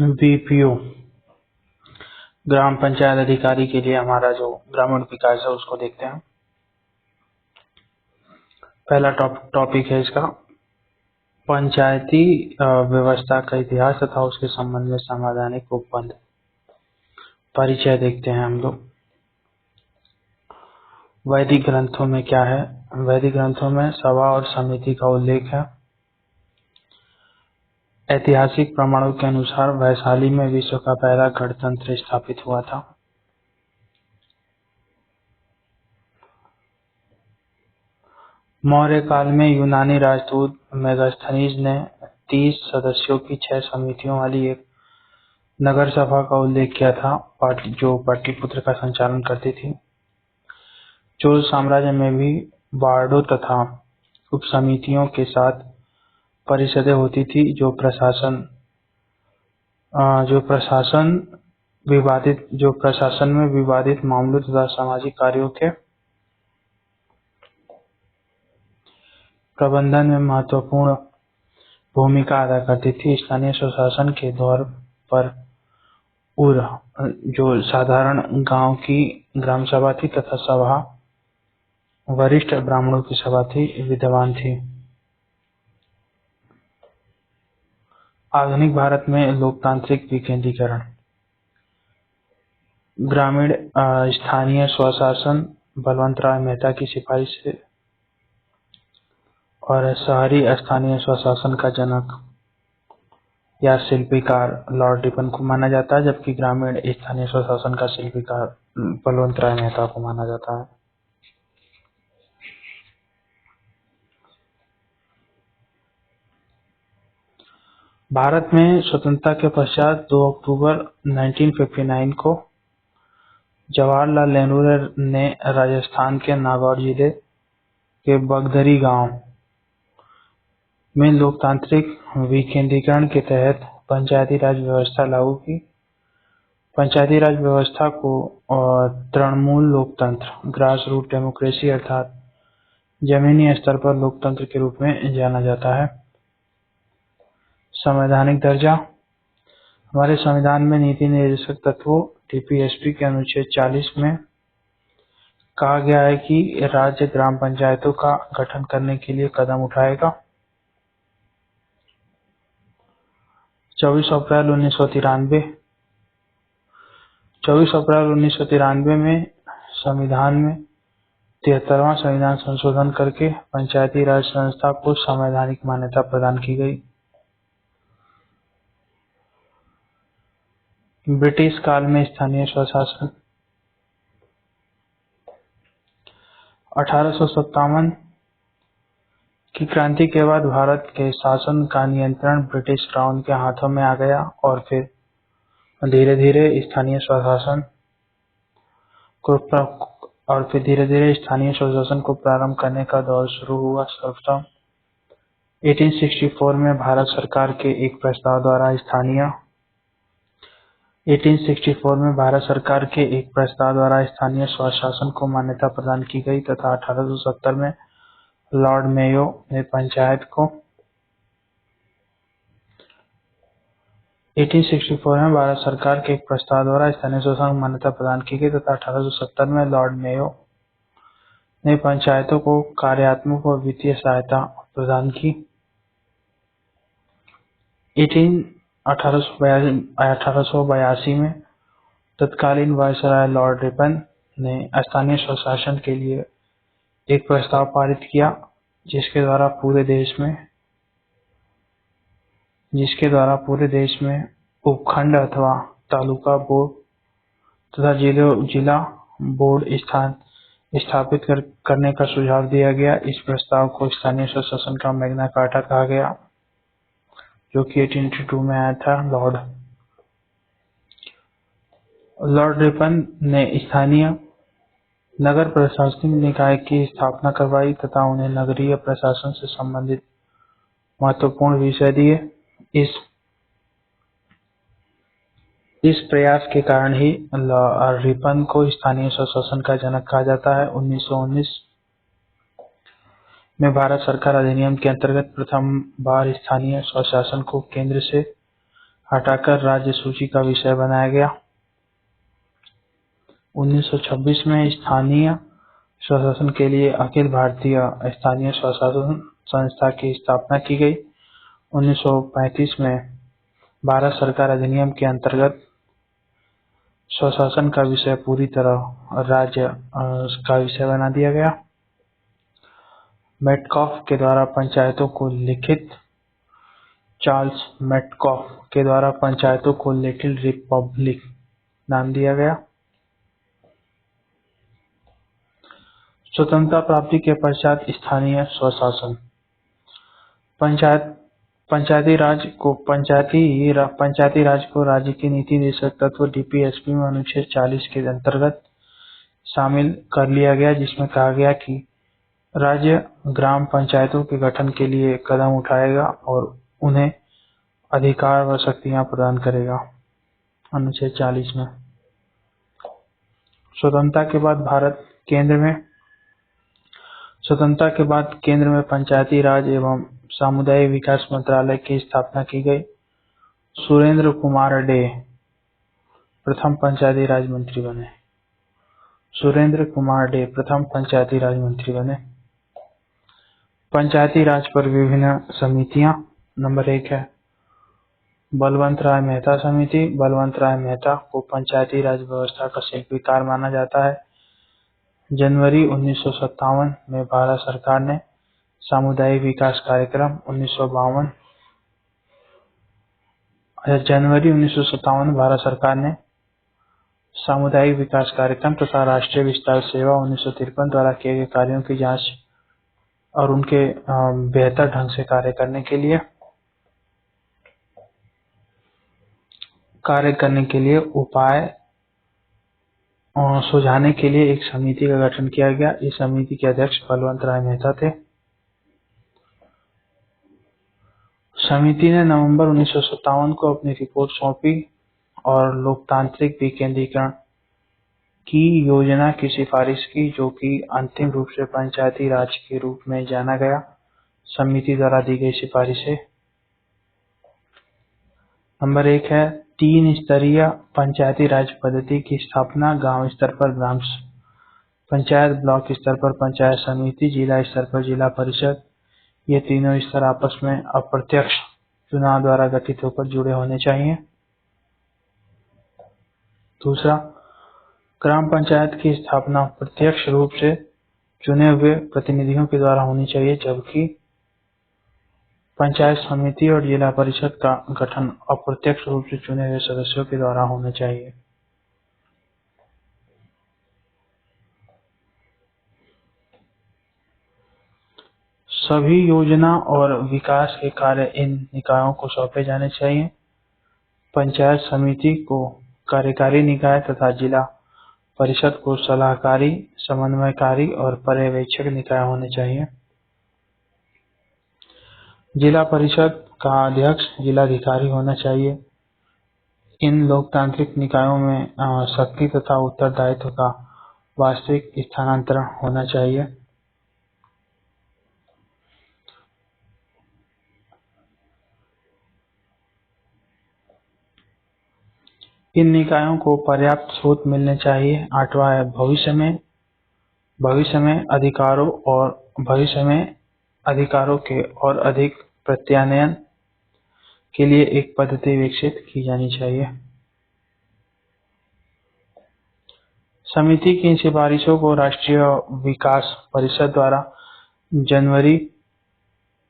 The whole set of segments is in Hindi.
बीपीओ ग्राम पंचायत अधिकारी के लिए हमारा जो ग्रामीण विकास है उसको देखते हैं। पहला टॉपिक है इसका पंचायती व्यवस्था का इतिहास तथा उसके संबंध में संवैधानिक उपबंध। परिचय देखते हैं हम लोग। वैदिक ग्रंथों में क्या है? वैदिक ग्रंथों में सभा और समिति का उल्लेख है। ऐतिहासिक प्रमाणों के अनुसार वैशाली में विश्व का पहला गणतंत्र स्थापित हुआ था। मौर्य काल में यूनानी राजदूत मेगास्थनीज ने 30 सदस्यों की 6 समितियों वाली एक नगर सभा का उल्लेख किया था, जो पाटलिपुत्र का संचालन करती थी। चोल साम्राज्य में भी वार्डों तथा उपसमितियों के साथ परिषदें होती थी, जो प्रशासन में विवादित मामलों तथा सामाजिक कार्यों के प्रबंधन में महत्वपूर्ण भूमिका अदा करती थी। स्थानीय स्वशासन के दौर पर उर जो साधारण गांव की ग्राम सभा थी तथा सभा वरिष्ठ ब्राह्मणों की सभा थी, विद्यमान थी। आधुनिक भारत में लोकतांत्रिक विकेंद्रीकरण, ग्रामीण स्थानीय स्वशासन बलवंतराय मेहता की सिफारिश से और शहरी स्थानीय स्वशासन का जनक या शिल्पीकार लॉर्ड रिपन को माना जाता है, जबकि ग्रामीण स्थानीय स्वशासन का शिल्पीकार बलवंतराय मेहता को माना जाता है। भारत में स्वतंत्रता के पश्चात 2 अक्टूबर 1959 को जवाहरलाल नेहरू ने राजस्थान के नागौर जिले के बगधरी गांव में लोकतांत्रिक विकेंद्रीकरण के तहत पंचायती राज व्यवस्था लागू की। पंचायती राज व्यवस्था को तृणमूल लोकतंत्र ग्रास रूट डेमोक्रेसी अर्थात जमीनी स्तर पर लोकतंत्र के रूप में जाना जाता है। संवैधानिक दर्जा, हमारे संविधान में नीति निर्देशक तत्वों टीपीएसपी के अनुच्छेद 40 में कहा गया है कि राज्य ग्राम पंचायतों का गठन करने के लिए कदम उठाएगा। 24 अप्रैल 1993 में संविधान में 73वां संविधान संशोधन करके पंचायती राज संस्था को संवैधानिक मान्यता प्रदान की गई। ब्रिटिश काल में स्थानीय स्वशासन, 1857 की क्रांति के बाद भारत के शासन का नियंत्रण ब्रिटिश क्राउन के हाथों में आ गया और फिर धीरे धीरे स्थानीय स्वशासन को प्रारंभ करने का दौर शुरू हुआ। सर्वप्रथम 1864 में भारत सरकार के एक प्रस्ताव द्वारा स्थानीय स्वशासन को मान्यता प्रदान की गई तथा 1870 में लॉर्ड मेयो ने पंचायत को 1864 में भारत सरकार के एक प्रस्ताव द्वारा स्थानीय स्वशासन को मान्यता प्रदान की गई तथा 1870 में लॉर्ड मेयो ने पंचायतों को कार्यात्मक व वित्तीय सहायता प्रदान की। 1882 में तत्कालीन वायसराय लॉर्ड रिपन ने स्थानीय स्वशासन के लिए एक प्रस्ताव पारित किया, जिसके द्वारा पूरे देश में उपखंड अथवा तालुका बोर्ड तथा जिला बोर्ड स्थापित करने का सुझाव दिया गया। इस प्रस्ताव को स्थानीय स्वशासन का मैग्ना कार्टा कहा गया, जो कि 1882 में आया था। लॉर्ड रिपन ने स्थानीय नगर प्रशासनिक निकाय की स्थापना करवाई तथा उन्हें नगरीय प्रशासन से संबंधित महत्वपूर्ण विषय दिए। इस प्रयास के कारण ही रिपन को स्थानीय स्वशासन का जनक कहा जाता है। 1919 में भारत सरकार अधिनियम के अंतर्गत प्रथम बार स्थानीय स्वशासन को केंद्र से हटाकर राज्य सूची का विषय बनाया गया। 1926 में स्थानीय स्वशासन के लिए अखिल भारतीय स्थानीय स्वशासन संस्था की स्थापना की गई। 1935 में भारत सरकार अधिनियम के अंतर्गत स्वशासन का विषय पूरी तरह राज्य का विषय बना दिया गया। मेटकॉफ के द्वारा पंचायतों को लिखित चार्ल्स मेटकॉफ के द्वारा पंचायतों को लिटिल रिपब्लिक नाम दिया गया। स्वतंत्रता प्राप्ति के पश्चात स्थानीय स्वशासन पंचायती राज को राज्य की नीति निर्देशक तत्व डीपीएसपी में अनुच्छेद 40 के अंतर्गत शामिल कर लिया गया, जिसमें कहा गया कि राज्य ग्राम पंचायतों के गठन के लिए कदम उठाएगा और उन्हें अधिकार व शक्तियां प्रदान करेगा। अनुच्छेद 40 में स्वतंत्रता के बाद केंद्र में पंचायती राज एवं सामुदायिक विकास मंत्रालय की स्थापना की गई। सुरेंद्र कुमार डे प्रथम पंचायती राज मंत्री बने। पंचायती राज पर विभिन्न समितियां। नंबर 1 है बलवंत राय मेहता समिति। बलवंत राय मेहता को पंचायती राज व्यवस्था का शिल्पकार माना जाता है। जनवरी 1957 में भारत सरकार ने सामुदायिक विकास कार्यक्रम जनवरी 1957 भारत सरकार ने सामुदायिक विकास कार्यक्रम तथा राष्ट्रीय विस्तार सेवा 1953 द्वारा किए गए कार्यों की जांच और उनके बेहतर ढंग से कार्य करने के लिए उपाय सुझाने के लिए एक समिति का गठन किया गया। इस समिति के अध्यक्ष बलवंत राय मेहता थे। समिति ने नवंबर 1957 को अपनी रिपोर्ट सौंपी और लोकतांत्रिक विकेंद्रीकरण की योजना की सिफारिश की, जो कि अंतिम रूप से पंचायती राज के रूप में जाना गया। समिति द्वारा दी गई सिफारिशें। नंबर 1 है 3 स्तरीय पंचायती राज पद्धति की स्थापना। गांव स्तर पर ग्राम पंचायत, ब्लॉक स्तर पर पंचायत समिति, जिला स्तर पर जिला परिषद। ये तीनों स्तर आपस में अप्रत्यक्ष चुनाव द्वारा गठित होकर जुड़े होने चाहिए। दूसरा, ग्राम पंचायत की स्थापना प्रत्यक्ष रूप से चुने हुए प्रतिनिधियों के द्वारा होनी चाहिए, जबकि पंचायत समिति और जिला परिषद का गठन अप्रत्यक्ष रूप से चुने हुए सदस्यों के द्वारा होना चाहिए। सभी योजना और विकास के कार्य इन निकायों को सौंपे जाने चाहिए। पंचायत समिति को कार्यकारी निकाय तथा जिला परिषद को सलाहकारी, समन्वयकारी और पर्यवेक्षक निकाय होने चाहिए। जिला परिषद का अध्यक्ष जिलाधिकारी होना चाहिए। इन लोकतांत्रिक निकायों में शक्ति तथा उत्तरदायित्व का वास्तविक स्थानांतरण होना चाहिए। इन निकायों को पर्याप्त स्रोत मिलने चाहिए। 8वां है भविष्य में अधिकारों के और अधिक प्रत्यानयन के लिए एक पद्धति विकसित की जानी चाहिए। समिति की सिफारिशों को राष्ट्रीय विकास परिषद द्वारा जनवरी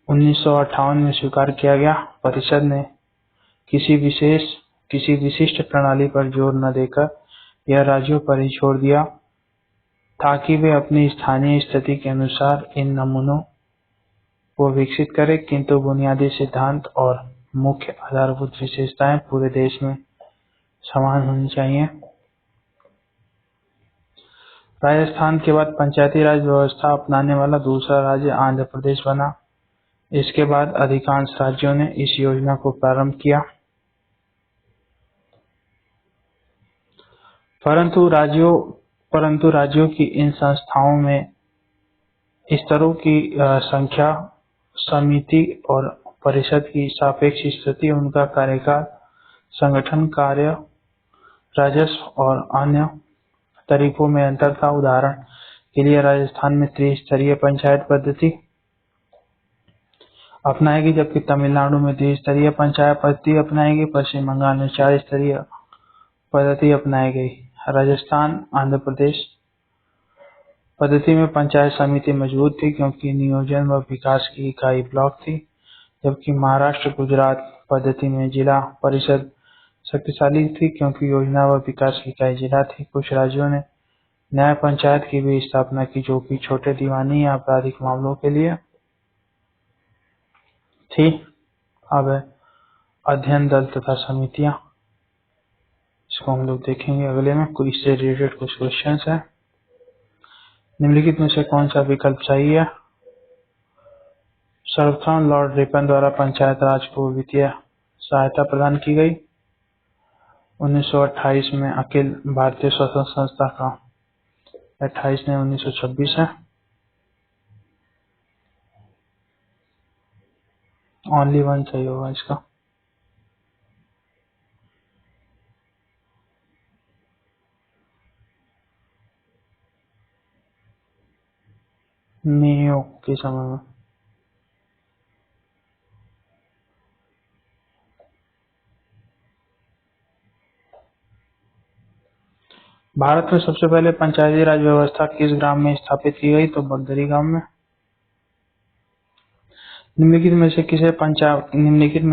1958 में स्वीकार किया गया। परिषद ने किसी विशिष्ट प्रणाली पर जोर न देकर यह राज्यों पर ही छोड़ दिया ताकि वे अपनी स्थानीय स्थिति के अनुसार इन नमूनों को विकसित करें, किंतु बुनियादी सिद्धांत और मुख्य आधारभूत विशेषताएं पूरे देश में समान होनी चाहिए। राजस्थान के बाद पंचायती राज व्यवस्था अपनाने वाला दूसरा राज्य आंध्र प्रदेश बना। इसके बाद अधिकांश राज्यों ने इस योजना को प्रारंभ किया, परंतु राज्यों की इन संस्थाओं में स्तरों की संख्या, समिति और परिषद की सापेक्ष स्थिति, उनका कार्यकाल संगठन कार्य, राजस्व और अन्य तरीकों में अंतर था। उदाहरण के लिए राजस्थान में त्रिस्तरीय पंचायत पद्धति अपनाएगी, जबकि तमिलनाडु में द्विस्तरीय पंचायत पद्धति अपनाएगी। पश्चिम बंगाल में 4 स्तरीय पद्धति अपनाई गई। राजस्थान, आंध्र प्रदेश पद्धति में पंचायत समिति मजबूत थी क्योंकि नियोजन व विकास की इकाई ब्लॉक थी, जबकि महाराष्ट्र, गुजरात पद्धति में जिला परिषद शक्तिशाली थी क्योंकि योजना व विकास की इकाई जिला थी। कुछ राज्यों ने न्याय पंचायत की भी स्थापना की, जो कि छोटे दीवानी या आपराधिक मामलों के लिए थी। अब अध्ययन दल तथा समितियां, इसको हम लोग देखेंगे अगले में। कुछ इससे रिलेटेड कुछ क्वेश्चंस हैं। निम्नलिखित में से कौन सा विकल्प सही है? सर्वप्रथम लॉर्ड रिपन द्वारा पंचायत राज को वित्तीय सहायता प्रदान की गई। 1928 में अखिल भारतीय स्वतंत्र संस्था का 28 ने 1926 है। ओनली वन सही होगा इसका। मेयो के समय में भारत में सबसे पहले पंचायती राज व्यवस्था किस ग्राम में स्थापित की गई? तो बगदरी गांव में। निम्नलिखित में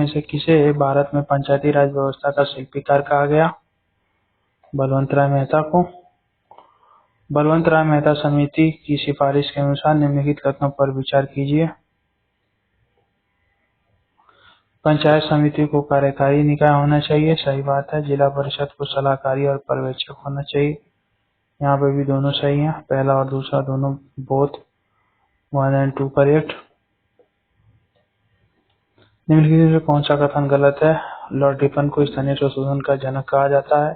से किसे भारत में पंचायती राज व्यवस्था का शिल्पकार कहा गया? बलवंत राय मेहता को। बलवंत राय मेहता समिति की सिफारिश के अनुसार निम्नलिखित कथनों पर विचार कीजिए। पंचायत समिति को कार्यकारी निकाय होना चाहिए, सही बात है। जिला परिषद को सलाहकारी और पर्यवेक्षक होना चाहिए, यहाँ पे भी दोनों सही हैं। पहला और दूसरा दोनों बोथ 1 and 2 करेक्ट। निम्नलिखित में से कौन सा कथन गलत है? लॉर्ड रिपन को स्थानीय संशोधन का जनक कहा जाता है,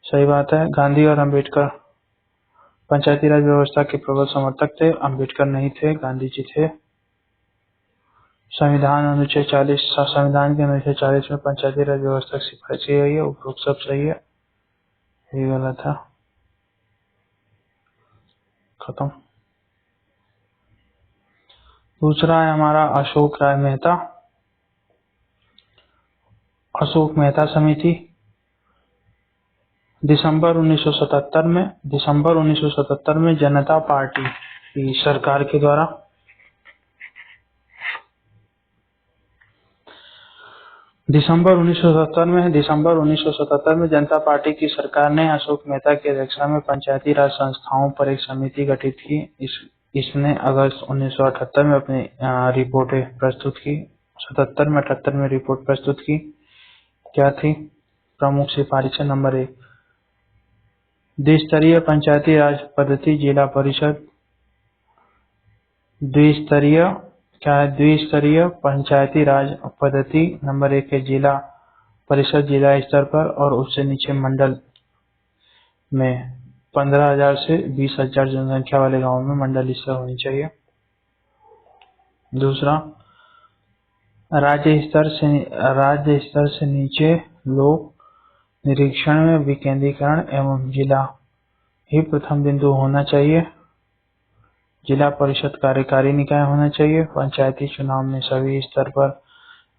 सही बात है। गांधी और अंबेडकर पंचायती राज व्यवस्था के प्रबल समर्थक थे, अंबेडकर नहीं थे, गांधी जी थे। संविधान के अनुच्छेद 40 में पंचायती राज व्यवस्था की सिफारिश की गई है, उपरोक्त सब सही है, ये गलत है। खत्म। दूसरा है हमारा अशोक मेहता समिति। दिसंबर 1977 में जनता पार्टी की सरकार के द्वारा दिसंबर 1977 में जनता पार्टी की सरकार ने अशोक मेहता की अध्यक्षता में पंचायती राज संस्थाओं पर एक समिति गठित की। इसने अगस्त 1978 में अपनी रिपोर्टें प्रस्तुत की। 77 में 78 में रिपोर्ट प्रस्तुत की। क्या थी? प्रमुख सिफारिशें। नंबर 1, द्विस्तरीय पंचायती राज पद्धति, जिला परिषद। द्विस्तरीय पंचायती राज पद्धति। नंबर 1 है जिला परिषद, जिला स्तर पर और उससे नीचे मंडल में 15,000 से 20,000 जनसंख्या वाले गांवों में मंडल स्तर होनी चाहिए। दूसरा, राज्य स्तर से नीचे लोक निरीक्षण में विकेंद्रीकरण एवं जिला ही प्रथम बिंदु होना चाहिए। जिला परिषद कार्यकारी निकाय होना चाहिए। पंचायती चुनाव में सभी स्तर पर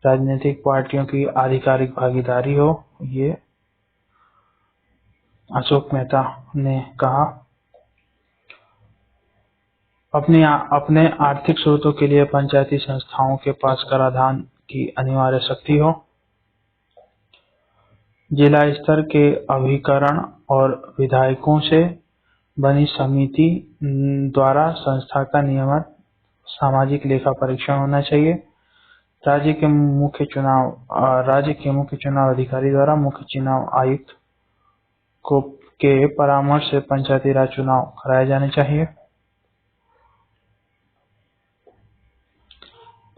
राजनीतिक पार्टियों की आधिकारिक भागीदारी हो, ये अशोक मेहता ने कहा। अपने आर्थिक स्रोतों के लिए पंचायती संस्थाओं के पास कराधान की अनिवार्य शक्ति हो। जिला स्तर के अभिकरण और विधायकों से बनी समिति द्वारा संस्था का नियमित सामाजिक लेखा परीक्षण होना चाहिए। राज्य के मुख्य चुनाव अधिकारी द्वारा मुख्य चुनाव आयुक्त के परामर्श से पंचायती राज चुनाव कराए जाने चाहिए।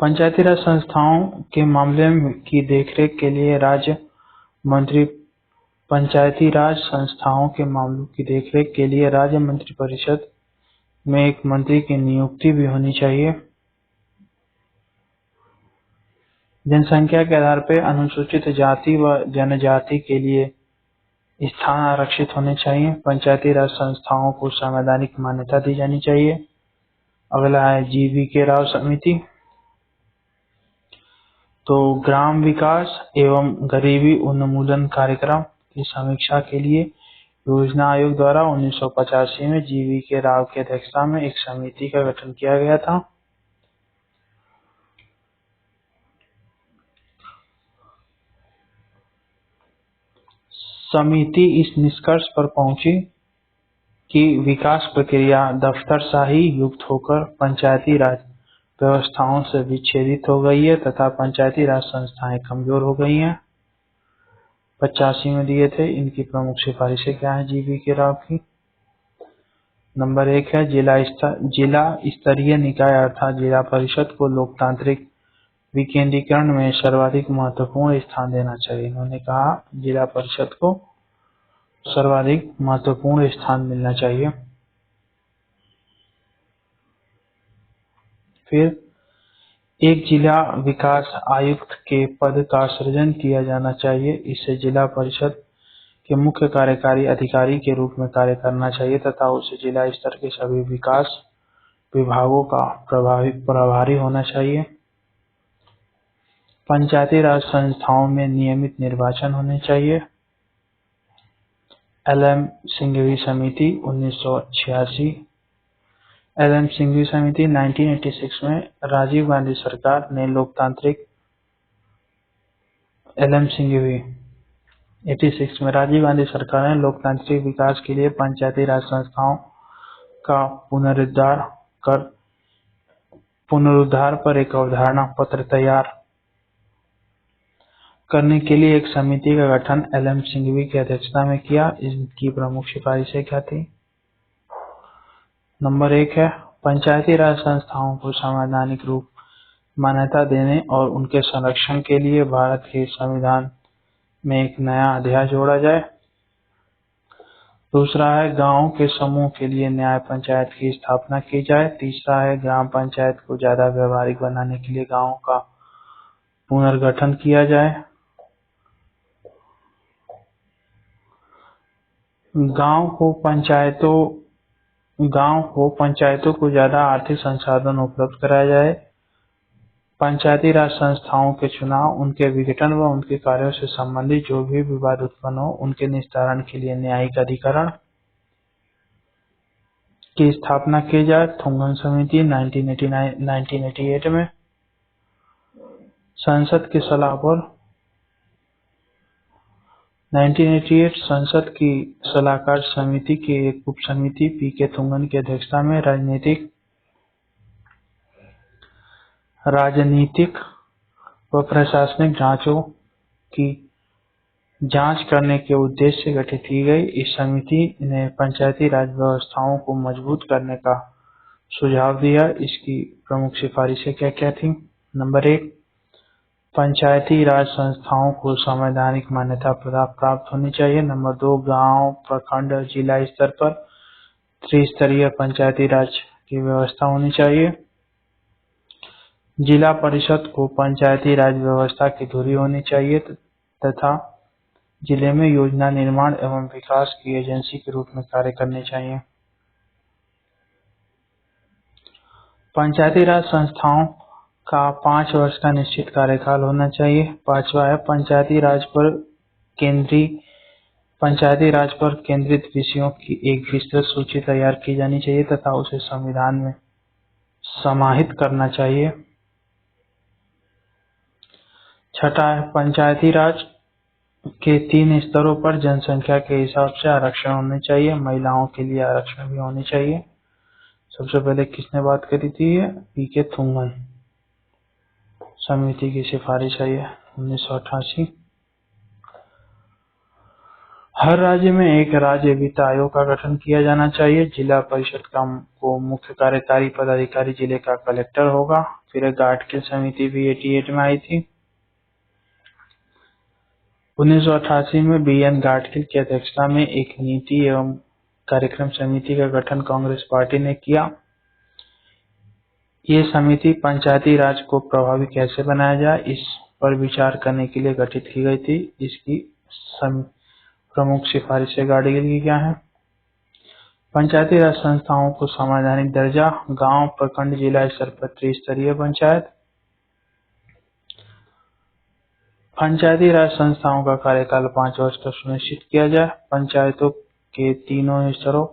पंचायती राज संस्थाओं के मामले की देखरेख के लिए राज्य मंत्री पंचायती राज संस्थाओं के मामलों की देखरेख के लिए राज्य मंत्रिपरिषद में एक मंत्री की नियुक्ति भी होनी चाहिए। जनसंख्या के आधार पर अनुसूचित जाति व जनजाति के लिए स्थान आरक्षित होने चाहिए। पंचायती राज संस्थाओं को संवैधानिक मान्यता दी जानी चाहिए। अगला है GV राव समिति। तो ग्राम विकास एवं गरीबी उन्मूलन कार्यक्रम की समीक्षा के लिए योजना आयोग द्वारा 1985 में GV राव की अध्यक्षता में एक समिति का गठन किया गया था। समिति इस निष्कर्ष पर पहुंची कि विकास प्रक्रिया दफ्तरशाही युक्त होकर पंचायती राज व्यवस्थाओं से विच्छेदित हो गई है तथा पंचायती राज संस्थाएं कमजोर हो गई हैं। 85 में दिए थे। इनकी प्रमुख सिफारिशें क्या है GV राव की? नंबर 1 है जिला स्तरीय निकाय अर्थात जिला परिषद को लोकतांत्रिक विकेंद्रीकरण में सर्वाधिक महत्वपूर्ण स्थान देना चाहिए। इन्होंने कहा जिला परिषद को सर्वाधिक महत्वपूर्ण स्थान मिलना चाहिए। फिर एक जिला विकास आयुक्त के पद का सृजन किया जाना चाहिए। इससे जिला परिषद के मुख्य कार्यकारी अधिकारी के रूप में कार्य करना चाहिए तथा उसे जिला स्तर के सभी विकास विभागों का प्रभारी होना चाहिए। पंचायती राज संस्थाओं में नियमित निर्वाचन होने चाहिए। LM सिंघवी समिति 1986। LM सिंघवी समिति 1986 में राजीव गांधी सरकार ने लोकतांत्रिक LM सिंघवी 86 में राजीव गांधी सरकार ने लोकतांत्रिक विकास के लिए पंचायती राज संस्थाओं का पुनरुद्धार पर एक अवधारणा पत्र तैयार करने के लिए एक समिति का गठन LM सिंघवी की अध्यक्षता में किया। इनकी प्रमुख सिफारिशें क्या थी? नंबर 1 है पंचायती राज संस्थाओं को संवैधानिक रूप मान्यता देने और उनके संरक्षण के लिए भारत के संविधान में एक नया अध्याय जोड़ा जाए। दूसरा है गांवों के समूह के लिए न्याय पंचायत की स्थापना की जाए। तीसरा है ग्राम पंचायत को ज्यादा व्यवहारिक बनाने के लिए गांवों का पुनर्गठन किया जाए। गांव को पंचायतों को ज्यादा आर्थिक संसाधन उपलब्ध कराया जाए। पंचायती राज संस्थाओं के चुनाव, उनके विघटन व उनके कार्यों से संबंधित जो भी विवाद उत्पन्न हो उनके निस्तारण के लिए न्यायिक अधिकरण की स्थापना की जाए। थुंगन समिति 1988 में संसद की सलाह पर 1988 संसद की सलाहकार समिति की एक उप समिति PK थुंगन की अध्यक्षता में राजनीतिक व प्रशासनिक जांचों की जांच करने के उद्देश्य से गठित की गई। इस समिति ने पंचायती राज व्यवस्थाओं को मजबूत करने का सुझाव दिया। इसकी प्रमुख सिफारिशें क्या क्या थी? नंबर 1 पंचायती राज संस्थाओं को संवैधानिक मान्यता प्राप्त होनी चाहिए। नंबर 2 गांव, प्रखंड, जिला स्तर पर त्रिस्तरीय पंचायती राज की व्यवस्था होनी चाहिए। जिला परिषद को पंचायती राज व्यवस्था की धुरी होनी चाहिए तथा जिले में योजना निर्माण एवं विकास की एजेंसी के रूप में कार्य करने चाहिए। पंचायती राज संस्थाओं का 5 वर्ष का निश्चित कार्यकाल होना चाहिए। 5वां है पंचायती राज पर केंद्रित विषयों की एक विस्तृत सूची तैयार की जानी चाहिए तथा उसे संविधान में समाहित करना चाहिए। 6वां है पंचायती राज के 3 स्तरों पर जनसंख्या के हिसाब से आरक्षण होने चाहिए। महिलाओं के लिए आरक्षण भी होने चाहिए। सबसे पहले किसने बात करी थी? PK थुंगन समिति की सिफारिश है ये 1988। हर राज्य में एक राज्य वित्त आयोग का गठन किया जाना चाहिए। जिला परिषद को मुख्य कार्यकारी पदाधिकारी जिले का कलेक्टर होगा। फिर गाटकिल समिति भी 88 में आई थी। 1988 में BN गाटकिल की अध्यक्षता में एक नीति एवं कार्यक्रम समिति का गठन कांग्रेस पार्टी ने किया। ये समिति पंचायती राज को प्रभावी कैसे बनाया जाए इस पर विचार करने के लिए गठित की गई थी। इसकी प्रमुख सिफारिशें गाड़ी की क्या है? पंचायती राज संस्थाओं को संवैधानिक दर्जा, गांव, प्रखंड, जिला स्तर पर त्रिस्तरीय पंचायत। पंचायती राज संस्थाओं का कार्यकाल 5 वर्ष तक सुनिश्चित किया जाए। पंचायतों के तीनों स्तरों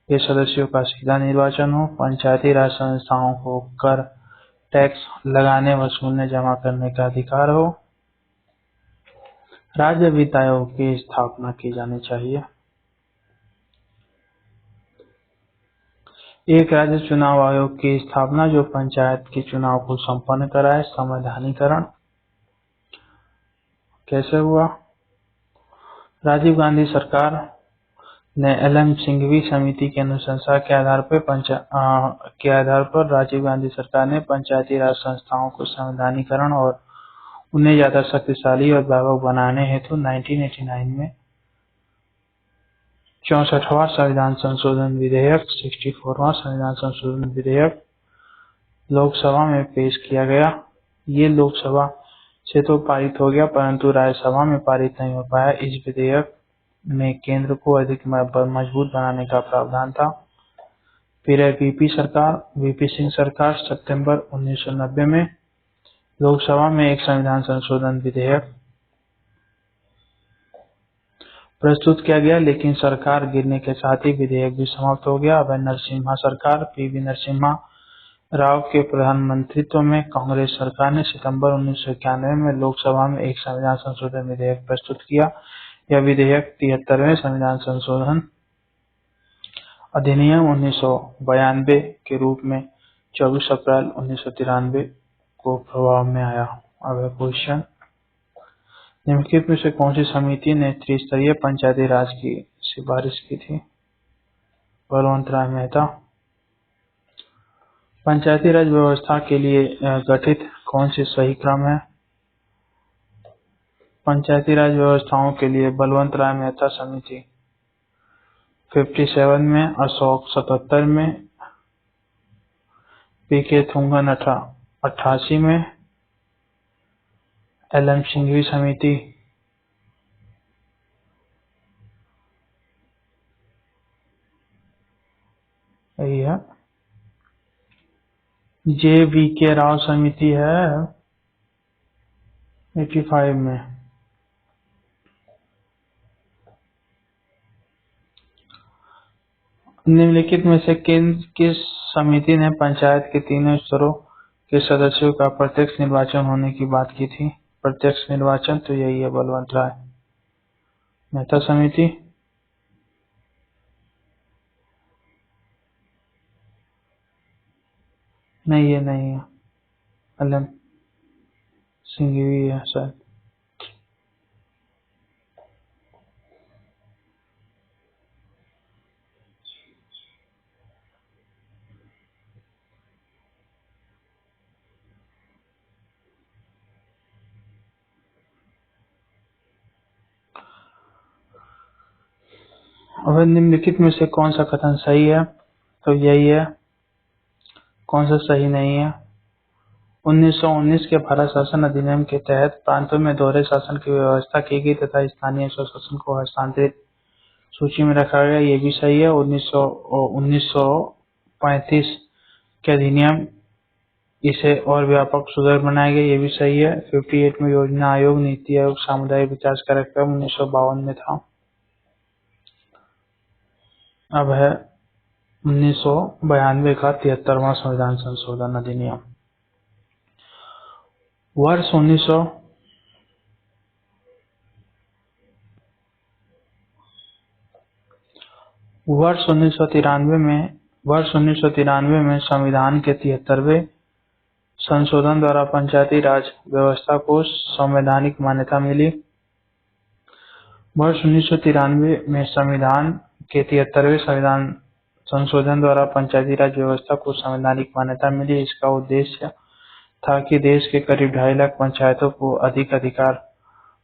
के सदस्यों का सीधा निर्वाचन हो। पंचायती राज संस्थाओं को कर, टैक्स लगाने, वसूलने, जमा करने का अधिकार हो। राज्य वित्त आयोग की स्थापना की जानी चाहिए। एक राज्य चुनाव आयोग की स्थापना जो पंचायत के चुनाव को संपन्न कराए। संवैधानिकरण कैसे हुआ? राजीव गांधी सरकार ने एल.एम. सिंघवी समिति की अनुशंसा के आधार पर राजीव गांधी सरकार ने पंचायती राज संस्थाओं को संवैधानिकरण और उन्हें ज्यादा शक्तिशाली और व्यापक बनाने हेतु 1989 में 64वां संविधान संशोधन विधेयक 64वां संविधान संशोधन विधेयक लोकसभा में पेश किया गया। ये लोकसभा से तो पारित हो गया, परंतु राज्यसभा में पारित नहीं हो पाया। इस विधेयक में केंद्र को अधिक मजबूत बनाने का प्रावधान था। फिर है वीपी सिंह सरकार। सितंबर 1990 में लोकसभा में एक संविधान संशोधन विधेयक प्रस्तुत किया गया, लेकिन सरकार गिरने के साथ ही विधेयक भी समाप्त हो गया। अब नरसिम्हा सरकार। पीवी नरसिम्हा राव के प्रधानमंत्रित्व में कांग्रेस सरकार ने सितंबर 1991 में लोकसभा में एक संविधान संशोधन विधेयक प्रस्तुत किया। यह विधेयक 73वें संविधान संशोधन अधिनियम 1992 के रूप में 24 अप्रैल 1993 को प्रभाव में आया। अब क्वेश्चन, निम्नलिखित में से कौन सी समिति ने त्रिस्तरीय पंचायती राज की सिफारिश की थी? बलवंत राय मेहता। पंचायती राज व्यवस्था के लिए गठित कौन सी सही क्रम है? पंचायती राज व्यवस्थाओं के लिए बलवंत राय मेहता समिति 57 में, अशोक 77 में, पीके थुंगन 88 में, एल.एम. सिंघवी समिति यही है। जे.वी.के. राव समिति है 85 में। निम्नलिखित में से किस समिति ने पंचायत के तीनों स्तरों के सदस्यों का प्रत्यक्ष निर्वाचन होने की बात की थी? प्रत्यक्ष निर्वाचन तो यही है, बलवंत राय मेहता समिति। नहीं, ये नहीं है, एल.एम. सिंघवी है शायद। अब निम्नलिखित में से कौन सा कथन सही है? तो यही है। कौन सा सही नहीं है? 1919 के भारत शासन अधिनियम के तहत प्रांतों में दोहरे शासन की व्यवस्था की गई तथा स्थानीय स्वशासन को हस्तांतरित सूची में रखा गया। ये भी सही है। 1935 के अधिनियम इसे और व्यापक सुधार बनाया गया। ये भी सही है। 58 में योजना आयोग, नीति आयोग, सामुदायिक विकास कार्यक्रम 1952 में था। अब है 1992 का 73वां संविधान संशोधन अधिनियम। वर्ष 1993 में संविधान के 73वें संशोधन द्वारा पंचायती राज व्यवस्था को संवैधानिक मान्यता मिली। वर्ष 1993 में संविधान के 73वें संविधान संशोधन द्वारा पंचायती राज व्यवस्था को संवैधानिक मान्यता मिली। इसका उद्देश्य था कि देश के करीब 2.5 लाख पंचायतों को अधिक अधिकार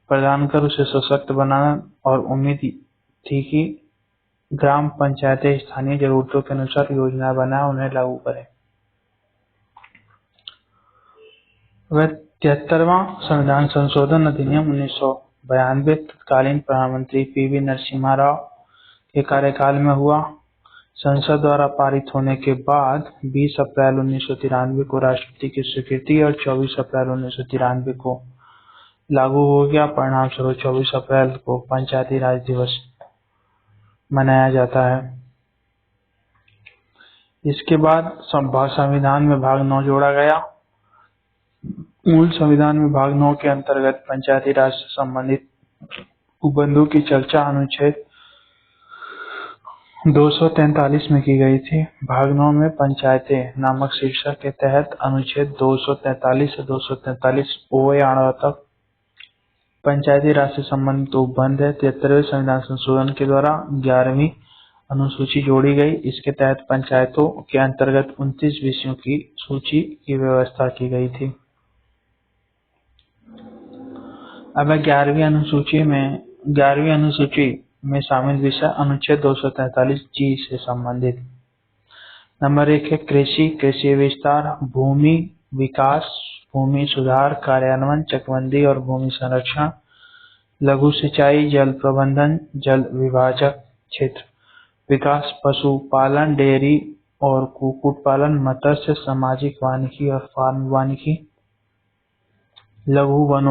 प्रदान कर उसे सशक्त बनाना, और उम्मीद थी कि ग्राम पंचायतें स्थानीय जरूरतों के अनुसार योजना बनाए उन्हें लागू करें। वह 73वां संविधान संशोधन अधिनियम 1992 तत्कालीन प्रधानमंत्री पी.वी. नरसिम्हा राव के कार्यकाल में हुआ। संसद द्वारा पारित होने के बाद 20 अप्रैल 1993 को राष्ट्रपति की स्वीकृति और 24 अप्रैल 1993 को लागू हो गया। परिणाम स्वरूप 24 अप्रैल को पंचायती राज दिवस मनाया जाता है। इसके बाद संविधान में भाग 9 जोड़ा गया। मूल संविधान में भाग 9 के अंतर्गत पंचायती राज से संबंधित उपबंधों की चर्चा अनुच्छेद 243 में की गई थी। भाग 9 में पंचायतें नामक शीर्षक के तहत अनुच्छेद 243 से 243 ओए तक पंचायती राज से संबंधित उपबंध है। 73वें संविधान संशोधन के द्वारा 11वीं अनुसूची जोड़ी गई। इसके तहत पंचायतों के अंतर्गत 29 विषयों की सूची की व्यवस्था की गई थी। अब 11वीं अनुसूची में शामिल विषय अनुच्छेद 243 जी से संबंधित। नंबर 1 है कृषि विस्तार, भूमि विकास, भूमि सुधार, कार्यान्वयन, चकबंदी और भूमि संरक्षण, लघु सिंचाई, जल प्रबंधन, जल विभाजक क्षेत्र विकास, पशुपालन, डेयरी और कुक्कुट पालन, मत्स्य, सामाजिक वानिकी और फार्म वानिकी, लघु वन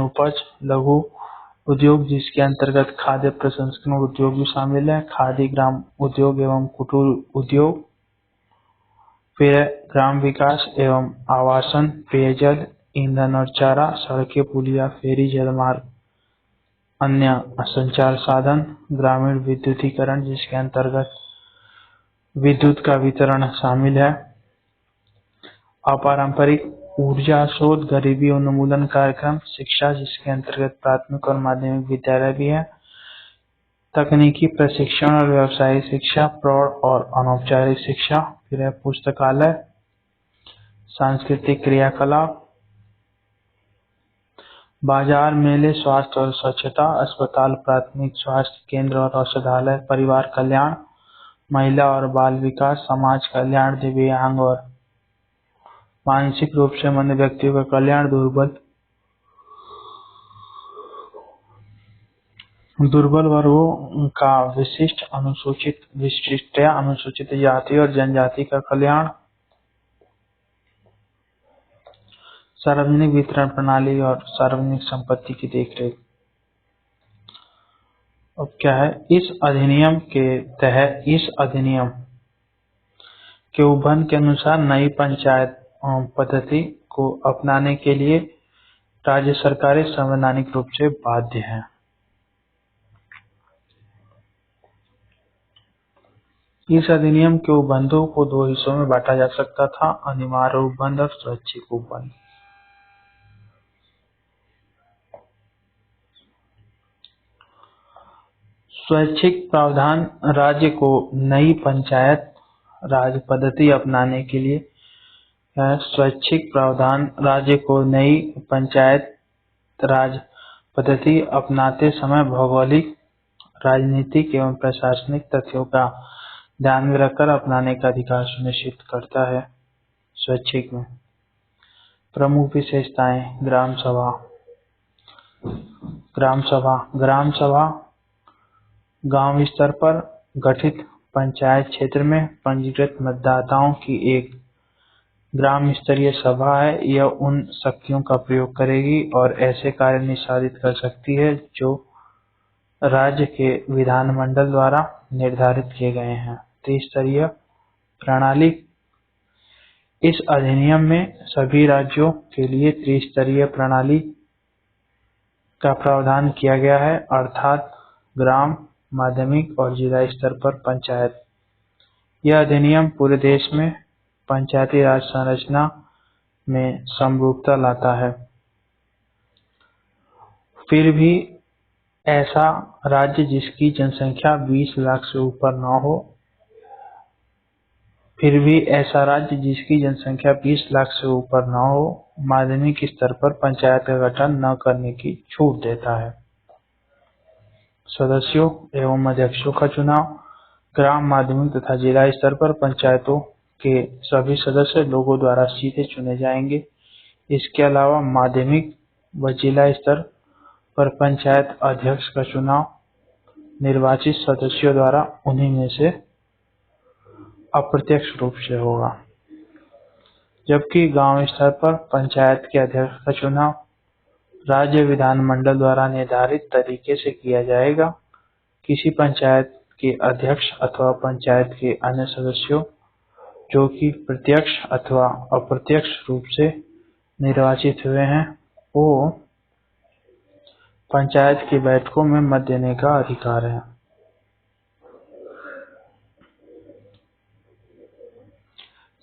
उपज, लघु उद्योग जिसके अंतर्गत खाद्य प्रसंस्करण उद्योग भी शामिल है, खादी ग्राम उद्योग एवं कुटीर उद्योग, फिर ग्राम विकास एवं आवासन, पेयजल, ईंधन और चारा, सड़कें, पुलिया, फेरी, जलमार्ग, अन्य संचार साधन, ग्रामीण विद्युतीकरण जिसके अंतर्गत विद्युत का वितरण शामिल है, अपारंपरिक ऊर्जा शोध, गरीबी उन्मूलन कार्यक्रम, शिक्षा जिसके अंतर्गत प्राथमिक और माध्यमिक विद्यालय भी है, तकनीकी प्रशिक्षण और व्यवसायिक शिक्षा, प्रौढ़ और अनौपचारिक शिक्षा, फिर है पुस्तकालय, सांस्कृतिक क्रियाकलाप, बाजार, मेले, स्वास्थ्य और स्वच्छता, अस्पताल, प्राथमिक स्वास्थ्य केंद्र और औषधालय, परिवार कल्याण, महिला और बाल विकास, समाज कल्याण, दिव्यांग और मानसिक रूप से मंद व्यक्तियों का कल्याण, दुर्बल वर्गों का विशिष्टया अनुसूचित जाति और जनजाति का कल्याण, सार्वजनिक वितरण प्रणाली और सार्वजनिक संपत्ति की देखरेख। अब क्या है, इस अधिनियम के उपबंध के अनुसार नई पंचायत पद्धति को अपनाने के लिए राज्य सरकारें संवैधानिक रूप से बाध्य हैं। इस अधिनियम के उपबंधों को 2 हिस्सों में बांटा जा सकता था, अनिवार्य उपबंध और स्वैच्छिक उपबंध। स्वैच्छिक प्रावधान राज्य को नई पंचायत राज पद्धति अपनाने के लिए स्वैच्छिक प्रावधान राज्य को नई पंचायत राज पद्धति अपनाते समय भौगोलिक, राजनीतिक एवं प्रशासनिक तथ्यों का ध्यान में रखकर अपनाने का अधिकार सुनिश्चित करता है। स्वैच्छिक में प्रमुख विशेषताएं, ग्राम सभा गांव स्तर पर गठित पंचायत क्षेत्र में पंजीकृत मतदाताओं की एक ग्राम स्तरीय सभा है। यह उन शक्तियों का प्रयोग करेगी और ऐसे कार्य निष्पादित कर सकती है जो राज्य के विधानमंडल द्वारा निर्धारित किए गए हैं। त्रिस्तरीय प्रणाली, इस अधिनियम में सभी राज्यों के लिए त्रिस्तरीय प्रणाली का प्रावधान किया गया है, अर्थात ग्राम, माध्यमिक और जिला स्तर पर पंचायत। यह अधिनियम पूरे देश में पंचायती राज संरचना में समरूपता लाता है। फिर भी ऐसा राज्य जिसकी जनसंख्या 20 लाख से ऊपर न हो, माध्यमिक स्तर पर पंचायत का गठन न करने की छूट देता है। सदस्यों एवं अध्यक्षों का चुनाव, ग्राम, माध्यमिक तथा जिला स्तर पर पंचायतों के सभी सदस्य लोगों द्वारा सीधे चुने जाएंगे। इसके अलावा माध्यमिक व जिला स्तर पर पंचायत अध्यक्ष का चुनाव निर्वाचित सदस्यों द्वारा उन्हीं में से अप्रत्यक्ष रूप से होगा, जबकि गांव स्तर पर पंचायत के अध्यक्ष का चुनाव राज्य विधानमंडल द्वारा निर्धारित तरीके से किया जाएगा। किसी पंचायत के अध्यक्ष अथवा पंचायत के अन्य सदस्यों जो कि प्रत्यक्ष अथवा अप्रत्यक्ष रूप से निर्वाचित हुए हैं, वो पंचायत की बैठकों में मत देने का अधिकार है।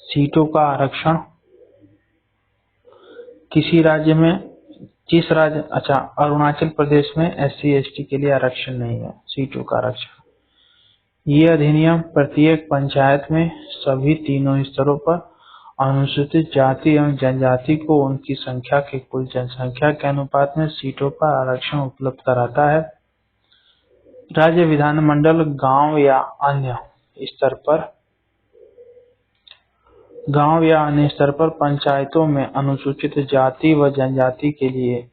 सीटों का आरक्षण किसी राज्य में अरुणाचल प्रदेश में SC/ST के लिए आरक्षण नहीं है। सीटों का आरक्षण, ये अधिनियम प्रत्येक पंचायत में सभी तीनों स्तरों पर अनुसूचित जाति एवं जनजाति को उनकी संख्या के कुल जनसंख्या के अनुपात में सीटों पर आरक्षण उपलब्ध कराता है। राज्य विधानमंडल गांव या अन्य स्तर पर पंचायतों में अनुसूचित जाति व जनजाति के लिए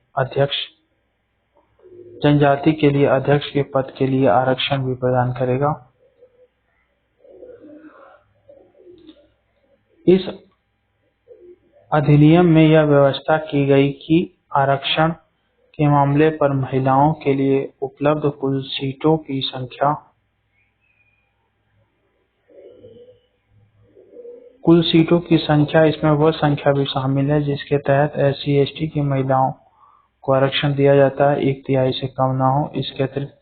अध्यक्ष के पद के लिए आरक्षण भी प्रदान करेगा। इस अधिनियम में यह व्यवस्था की गई कि आरक्षण के मामले पर महिलाओं के लिए उपलब्ध कुल सीटों की संख्या इसमें वह संख्या भी शामिल है जिसके तहत SC/ST की महिलाओं को आरक्षण दिया जाता है 1/3 से कम न हो। इसके अतिरिक्त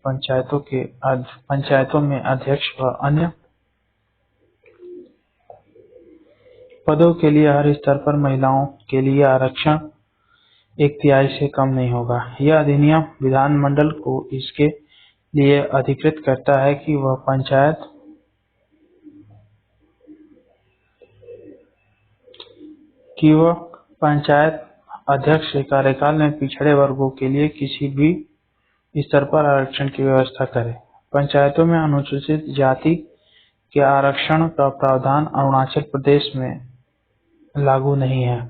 पंचायतों में अध्यक्ष व अन्य पदों के लिए हर स्तर पर महिलाओं के लिए आरक्षण 1/3 से कम नहीं होगा। यह अधिनियम विधानमंडल को इसके लिए अधिकृत करता है कि वह पंचायत अध्यक्ष के कार्यकाल में पिछड़े वर्गों के लिए किसी भी स्तर पर आरक्षण की व्यवस्था करे। पंचायतों में अनुसूचित जाति के आरक्षण का प्रावधान अरुणाचल प्रदेश में लागू नहीं है।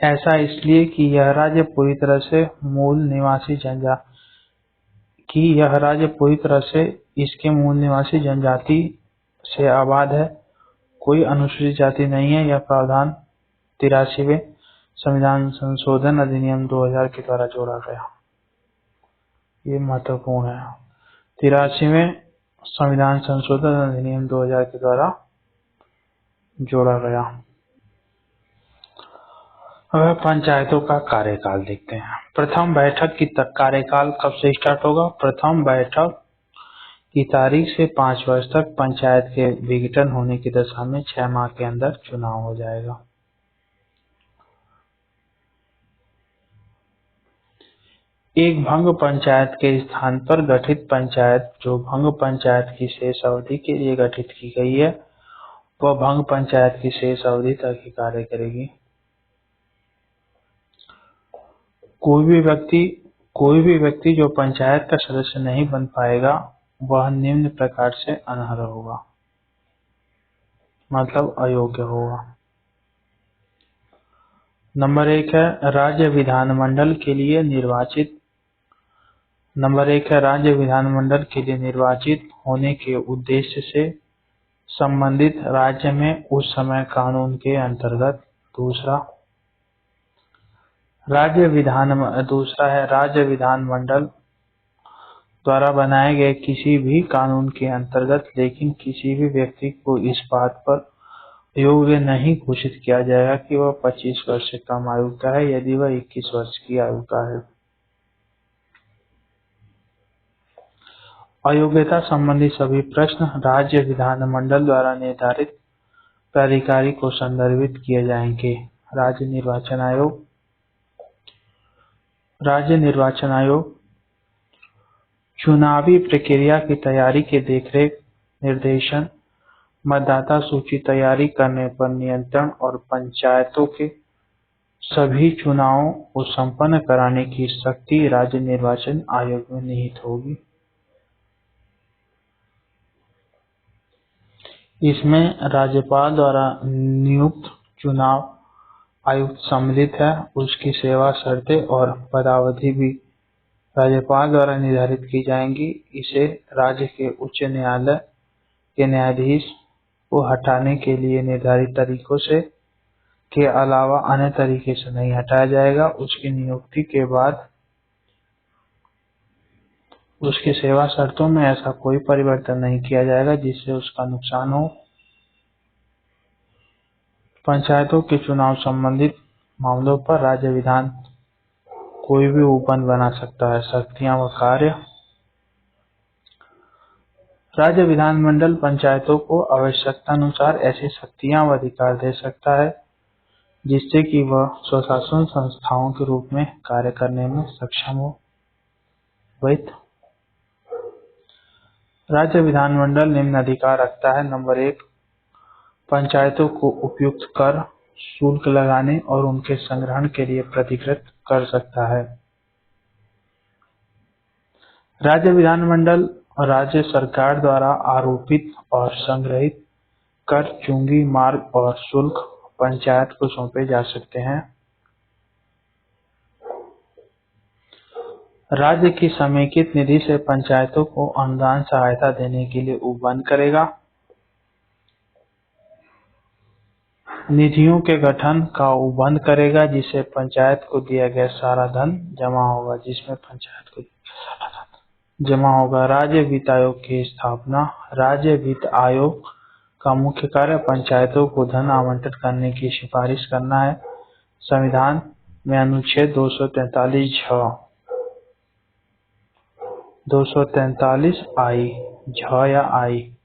ऐसा इसलिए कि यह राज्य पूरी तरह से इसके मूल निवासी जनजाति से आबाद है। कोई अनुसूचित जाति नहीं है। यह प्रावधान 83वें संविधान संशोधन अधिनियम 2000 के द्वारा जोड़ा गया। ये महत्वपूर्ण है। 83वें संविधान संशोधन अधिनियम 2000 के द्वारा जोड़ा गया। अब पंचायतों का कार्यकाल देखते हैं। प्रथम बैठक की कार्यकाल कब से स्टार्ट होगा? प्रथम बैठक की तारीख से 5 वर्ष तक पंचायत के विघटन होने की दशा में 6 माह के अंदर चुनाव हो जाएगा। एक भंग पंचायत के स्थान पर गठित पंचायत जो भंग पंचायत की शेष अवधि के लिए गठित की गई है, वह भंग पंचायत की शेष अवधि तक ही कार्य करेगी। कोई भी व्यक्ति जो पंचायत का सदस्य नहीं बन पाएगा, वह निम्न प्रकार से अनर्ह होगा, मतलब अयोग्य होगा। नंबर 1 है राज्य विधानमंडल के लिए निर्वाचित होने के उद्देश्य से संबंधित राज्य में उस समय कानून के अंतर्गत। दूसरा है राज्य विधानमंडल द्वारा बनाए गए किसी भी कानून के अंतर्गत, लेकिन किसी भी व्यक्ति को इस बात पर योग्य नहीं घोषित किया जाएगा कि वह 25 वर्ष से कम आयु का है यदि वह 21 वर्ष की आयु का है। अयोग्यता संबंधी सभी प्रश्न राज्य विधानमंडल द्वारा निर्धारित प्राधिकारी को संदर्भित किए जाएंगे। राज्य निर्वाचन आयोग चुनावी प्रक्रिया की तैयारी के देखरेख, निर्देशन, मतदाता सूची तैयारी करने पर नियंत्रण और पंचायतों के सभी चुनावों को संपन्न कराने की शक्ति राज्य निर्वाचन आयोग में निहित होगी। इसमें राज्यपाल द्वारा नियुक्त चुनाव आयुक्त सम्मिलित है, उसकी सेवा शर्तें और पदावधि भी राज्यपाल द्वारा निर्धारित की जाएंगी। इसे राज्य के उच्च न्यायालय के न्यायाधीश को हटाने के लिए निर्धारित तरीकों से के अलावा अन्य तरीके से नहीं हटाया जाएगा। उसकी नियुक्ति के बाद उसकी सेवा शर्तों में ऐसा कोई परिवर्तन नहीं किया जाएगा जिससे उसका नुकसान हो। पंचायतों के चुनाव संबंधित मामलों पर राज्य विधान कोई भी उपबंध बना सकता है। शक्तियां व कार्य। राज्य विधानमंडल पंचायतों को आवश्यकतानुसार ऐसी शक्तियां व अधिकार दे सकता है जिससे कि वह स्वशासन संस्थाओं के रूप में कार्य करने में सक्षम हो। वैध राज्य विधानमंडल निम्न अधिकार रखता है। नंबर 1, पंचायतों को उपयुक्त कर शुल्क लगाने और उनके संग्रहण के लिए प्राधिकृत कर सकता है। राज्य विधानमंडल और राज्य सरकार द्वारा आरोपित और संग्रहित कर, चुंगी, मार्ग और शुल्क पंचायत को सौंपे जा सकते हैं। राज्य की समेकित निधि से पंचायतों को अनुदान सहायता देने के लिए उपबंध करेगा। निधियों के गठन का उपबंध करेगा जिससे पंचायत को दिया गया सारा धन जमा होगा राज्य वित्त आयोग की स्थापना। राज्य वित्त आयोग का मुख्य कार्य पंचायतों को धन आवंटित करने की सिफारिश करना है। संविधान में अनुच्छेद 243 आई